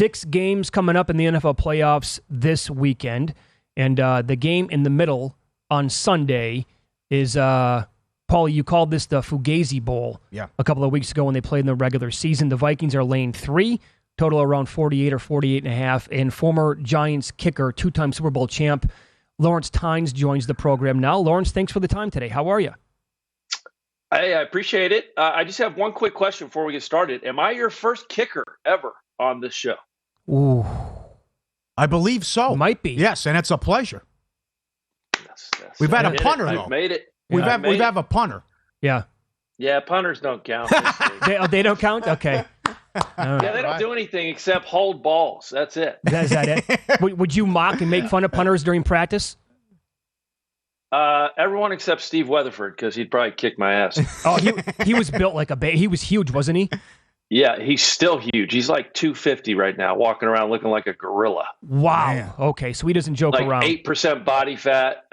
6 games coming up in the NFL playoffs this weekend. And the game in the middle on Sunday is, Pauly, you called this the Fugazi Bowl a couple of weeks ago when they played in the regular season. The Vikings are laying 3, total around 48 or 48.5. And former Giants kicker, 2-time Super Bowl champ, Lawrence Tynes joins the program now. Lawrence, thanks for the time today. How are you? Hey, I appreciate it. I just have one quick question before we get started. Am I your first kicker ever on this show? Ooh. I believe so. Might be. Yes, and it's a pleasure. We've had a punter, though. I've made it. We've had a punter. Yeah. Yeah, punters don't count. They don't count? Okay. Yeah, they don't do anything except hold balls. That's it. Is that it? Would you mock and make fun of punters during practice? Everyone except Steve Weatherford, because he'd probably kick my ass. Oh, he was built like a baby. He was huge, wasn't he? Yeah, he's still huge. He's like 250 right now, walking around looking like a gorilla. Wow. Man. Okay, so he doesn't joke like around. 8% body fat.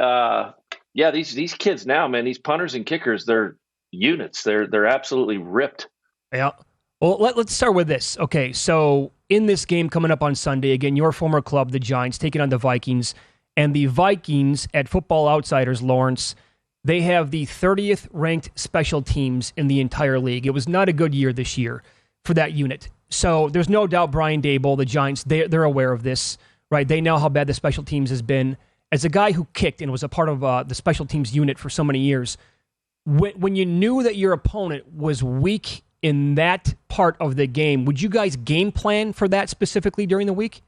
Yeah, these kids now, man, these punters and kickers, they're units. They're absolutely ripped. Yeah. Well, let's start with this. Okay, so in this game coming up on Sunday, again, your former club, the Giants, taking on the Vikings. And the Vikings, at Football Outsiders, Lawrence, they have the 30th ranked special teams in the entire league. It was not a good year this year for that unit. So there's no doubt Brian Daboll, the Giants, they're aware of this, right? They know how bad the special teams has been. As a guy who kicked and was a part of the special teams unit for so many years, when you knew that your opponent was weak in that part of the game, would you guys game plan for that specifically during the week?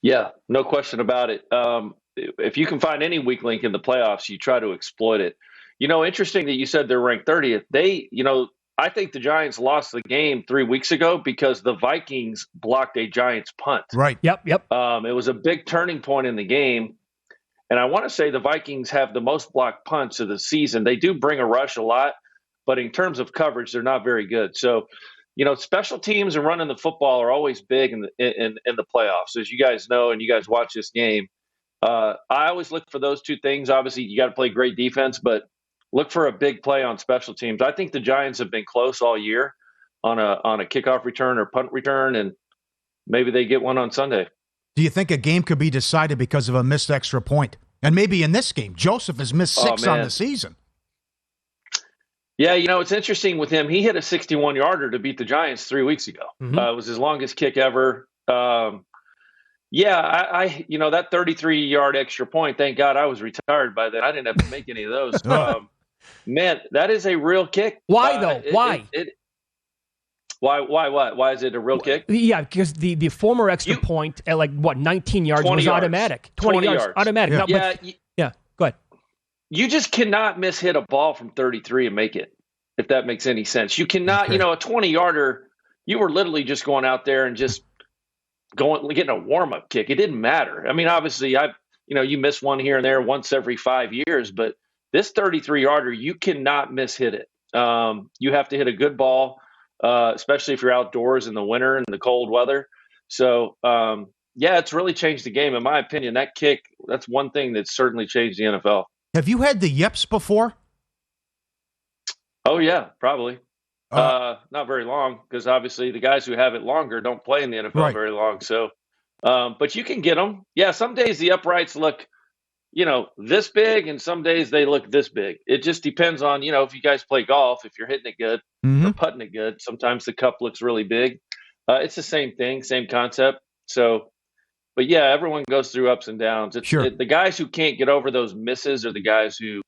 Yeah, no question about it. If you can find any weak link in the playoffs, you try to exploit it. Interesting that you said they're ranked 30th. I think the Giants lost the game 3 weeks ago because the Vikings blocked a Giants punt. Right. Yep. It was a big turning point in the game. And I want to say the Vikings have the most blocked punts of the season. They do bring a rush a lot, but in terms of coverage, they're not very good. So, special teams and running the football are always big in the playoffs, as you guys know, and you guys watch this game. I always look for those two things. Obviously, you got to play great defense, but look for a big play on special teams. I think the Giants have been close all year on a kickoff return or punt return, and maybe they get one on Sunday. Do you think a game could be decided because of a missed extra point? And maybe in this game, Joseph has missed 6 on the season. Yeah, it's interesting with him. He hit a 61-yarder to beat the Giants 3 weeks ago. Mm-hmm. It was his longest kick ever. That 33-yard extra point, thank God I was retired by then. I didn't have to make any of those. Man, that is a real kick. Why, though? Why? Why what? Why is it a real kick? Yeah, because the former extra point at 19 yards was yards. Automatic. 20 yards. Automatic. Yeah. Go ahead. You just cannot mishit a ball from 33 and make it, if that makes any sense. You cannot, a 20-yarder, you were literally just going out there and just getting a warm-up kick. It didn't matter. I mean, obviously, you miss one here and there once every 5 years, but this 33-yarder, you cannot mishit it. You have to hit a good ball, especially if you're outdoors in the winter and the cold weather. So, it's really changed the game. In my opinion, that kick, that's one thing that's certainly changed the NFL. Have you had the yips before? Oh, yeah, probably. Not very long, because obviously the guys who have it longer don't play in the NFL very long. So, but you can get them. Yeah, some days the uprights look, this big, and some days they look this big. It just depends on, if you guys play golf, if you're hitting it good or putting it good. Sometimes the cup looks really big. It's the same thing, same concept. So, but yeah, everyone goes through ups and downs. The guys who can't get over those misses are the guys who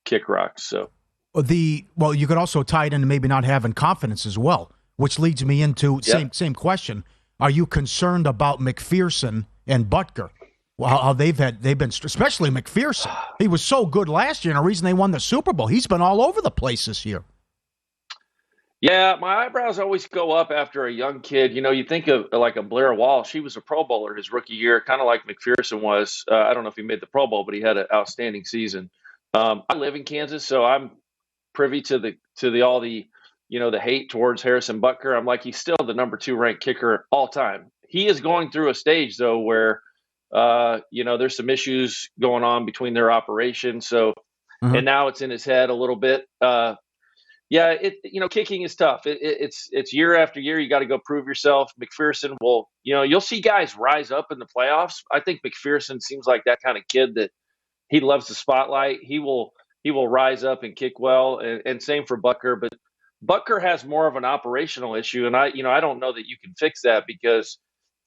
kick rocks. So you could also tie it into maybe not having confidence as well, which leads me into same question. Are you concerned about McPherson and Butker? Well, how they've been, especially McPherson. He was so good last year, and the reason they won the Super Bowl. He's been all over the place this year. Yeah, my eyebrows always go up after a young kid. You think of like a Blair Walsh. He was a Pro Bowler his rookie year, kind of like McPherson was. I don't know if he made the Pro Bowl, but he had an outstanding season. I live in Kansas, so I'm privy to all the hate towards Harrison Butker. I'm like, he's still the number 2 ranked kicker all time. He is going through a stage though where there's some issues going on between their operation. So, and now it's in his head a little bit. Yeah, kicking is tough. It's year after year. You got to go prove yourself. McPherson will, you'll see guys rise up in the playoffs. I think McPherson seems like that kind of kid that he loves the spotlight. He will rise up and kick well, and same for Butker. But Butker has more of an operational issue, and I don't know that you can fix that because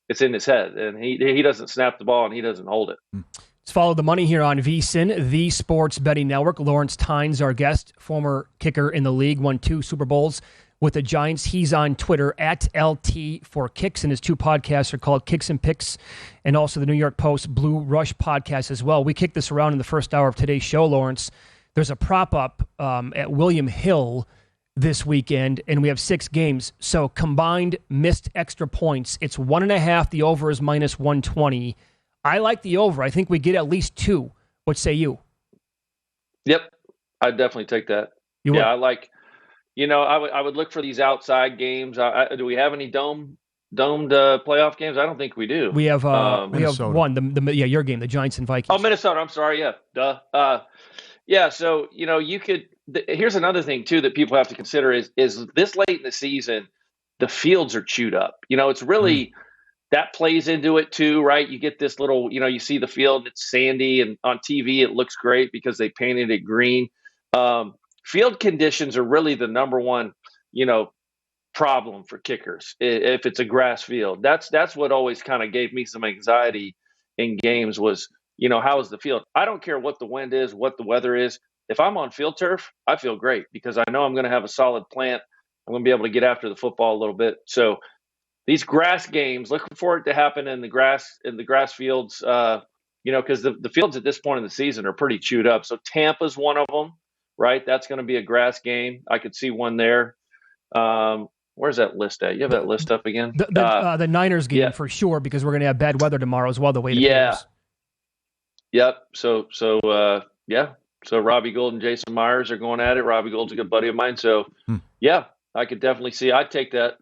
it's in his head, and he doesn't snap the ball and he doesn't hold it. Let's follow the money here on VSiN, the Sports Betting Network. Lawrence Tynes, our guest, former kicker in the league, won 2 Super Bowls with the Giants. He's on Twitter at LT for Kicks, and his 2 podcasts are called Kicks and Picks, and also the New York Post Blue Rush podcast as well. We kicked this around in the first hour of today's show, Lawrence. There's a prop-up at William Hill this weekend, and we have 6 games. So combined missed extra points, it's 1.5. The over is minus 120. I like the over. I think we get at least 2. What say you? Yep, I'd definitely take that. You would? I like. I would look for these outside games. Do we have any domed playoff games? I don't think we do. We have one. Your game, the Giants and Vikings. Oh, Minnesota. I'm sorry. Yeah, duh. So you could. Here's another thing too that people have to consider is this late in the season, the fields are chewed up. It's really that plays into it too, right? You get this little, you see the field, it's sandy, and on TV it looks great because they painted it green. Field conditions are really the number one, problem for kickers. If it's a grass field, that's what always kind of gave me some anxiety in games was, how is the field? I don't care what the wind is, what the weather is. If I'm on field turf, I feel great because I know I'm going to have a solid plant. I'm going to be able to get after the football a little bit. So these grass games, looking for it to happen in the grass fields, because the fields at this point in the season are pretty chewed up. So Tampa's one of them, right? That's going to be a grass game. I could see one there. Where's that list at? You have that list up again? The Niners game for sure, because we're going to have bad weather tomorrow as well, the way it appears. Yep. So Robbie Gould and Jason Myers are going at it. Robbie Gould's a good buddy of mine. So, I could definitely see. I'd take that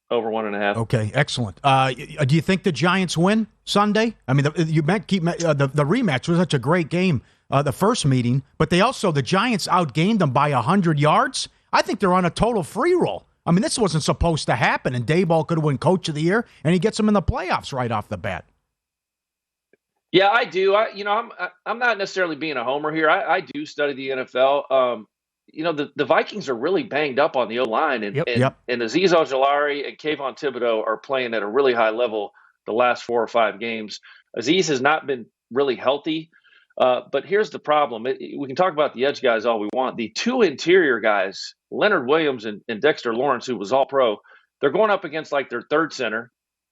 over 1.5. Okay, excellent. Do you think the Giants win Sunday? I mean, the rematch was such a great game, the first meeting, but the Giants outgained them by 100 yards. I think they're on a total free roll. I mean, this wasn't supposed to happen, and Daboll could have won Coach of the Year, and he gets them in the playoffs right off the bat. Yeah, I do. I'm not necessarily being a homer here. I do study the NFL. The Vikings are really banged up on the O-line, and Azeez Ojulari and Kayvon Thibodeau are playing at a really high level the last 4 or 5 games. Azeez has not been really healthy, but here's the problem. We can talk about the edge guys all we want. The 2 interior guys, Leonard Williams and Dexter Lawrence, who was all-pro, they're going up against like their third center,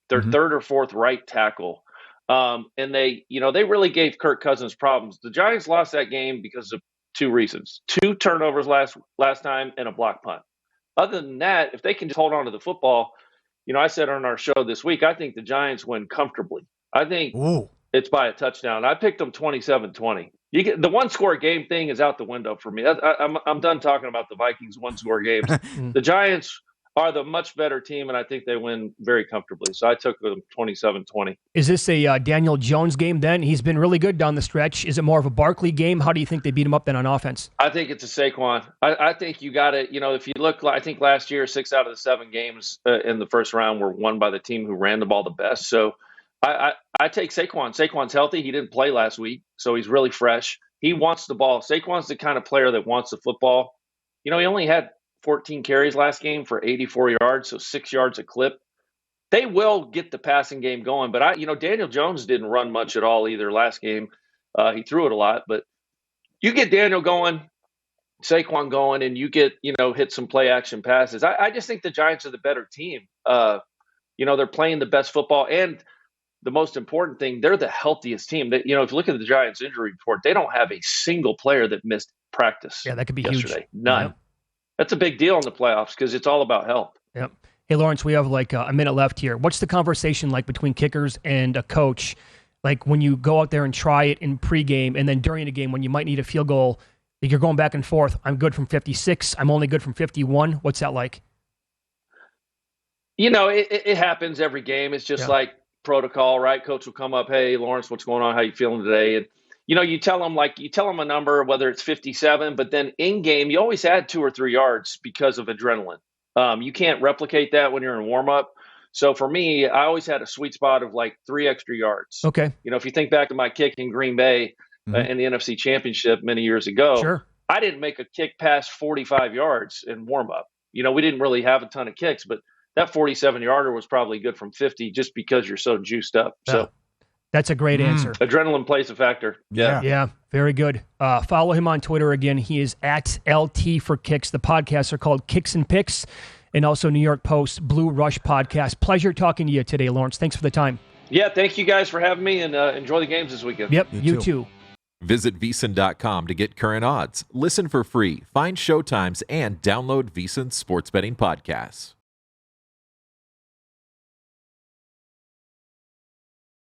their third or fourth right tackle. And they really gave Kirk Cousins problems. The Giants lost that game because of 2 reasons: 2 turnovers last time and a block punt. Other than that, if they can just hold on to the football, I said on our show this week, I think the Giants win comfortably. I think it's by a touchdown. I picked them 27-20. You get the 1-score game thing is out the window for me. I'm done talking about the Vikings 1-score games. The Giants are the much better team, and I think they win very comfortably. So I took them 27-20. Is this a Daniel Jones game then? He's been really good down the stretch. Is it more of a Barkley game? How do you think they beat him up then on offense? I think it's a Saquon. I think you got to, if you look, I think last year 6 out of the 7 games in the first round were won by the team who ran the ball the best. So I take Saquon. Saquon's healthy. He didn't play last week, so he's really fresh. He wants the ball. Saquon's the kind of player that wants the football. He only had 14 carries last game for 84 yards, so 6 yards a clip. They will get the passing game going, but Daniel Jones didn't run much at all either last game. He threw it a lot, but you get Daniel going, Saquon going, and you get, hit some play action passes. I just think the Giants are the better team. They're playing the best football, and the most important thing, they're the healthiest team. That, if you look at the Giants injury report, they don't have a single player that missed practice. Yeah, that could be yesterday. Huge. None. Yeah. That's a big deal in the playoffs because it's all about health. Yep. Hey, Lawrence, we have like a minute left here. What's the conversation like between kickers and a coach? Like when you go out there and try it in pregame and then during the game when you might need a field goal, you're going back and forth. I'm good from 56. I'm only good from 51. What's that like? It happens every game. It's just like protocol, right? Coach will come up, hey, Lawrence, what's going on? How you feeling today? And you tell them a number, whether it's 57, but then in game, you always add 2 or 3 yards because of adrenaline. You can't replicate that when you're in warm up. So for me, I always had a sweet spot of like 3 extra yards. Okay. If you think back to my kick in Green Bay in the NFC Championship many years ago, sure. I didn't make a kick past 45 yards in warm up. We didn't really have a ton of kicks, but that 47-yarder was probably good from 50 just because you're so juiced up. Yeah. So that's a great answer. Adrenaline plays a factor. Yeah. Very good. Follow him on Twitter again. He is at LT for Kicks. The podcasts are called Kicks and Picks, and also New York Post Blue Rush podcast. Pleasure talking to you today, Lawrence. Thanks for the time. Yeah, thank you guys for having me, and enjoy the games this weekend. Yep, you too. Visit VSiN.com to get current odds, listen for free, find showtimes, and download VSiN sports betting podcasts.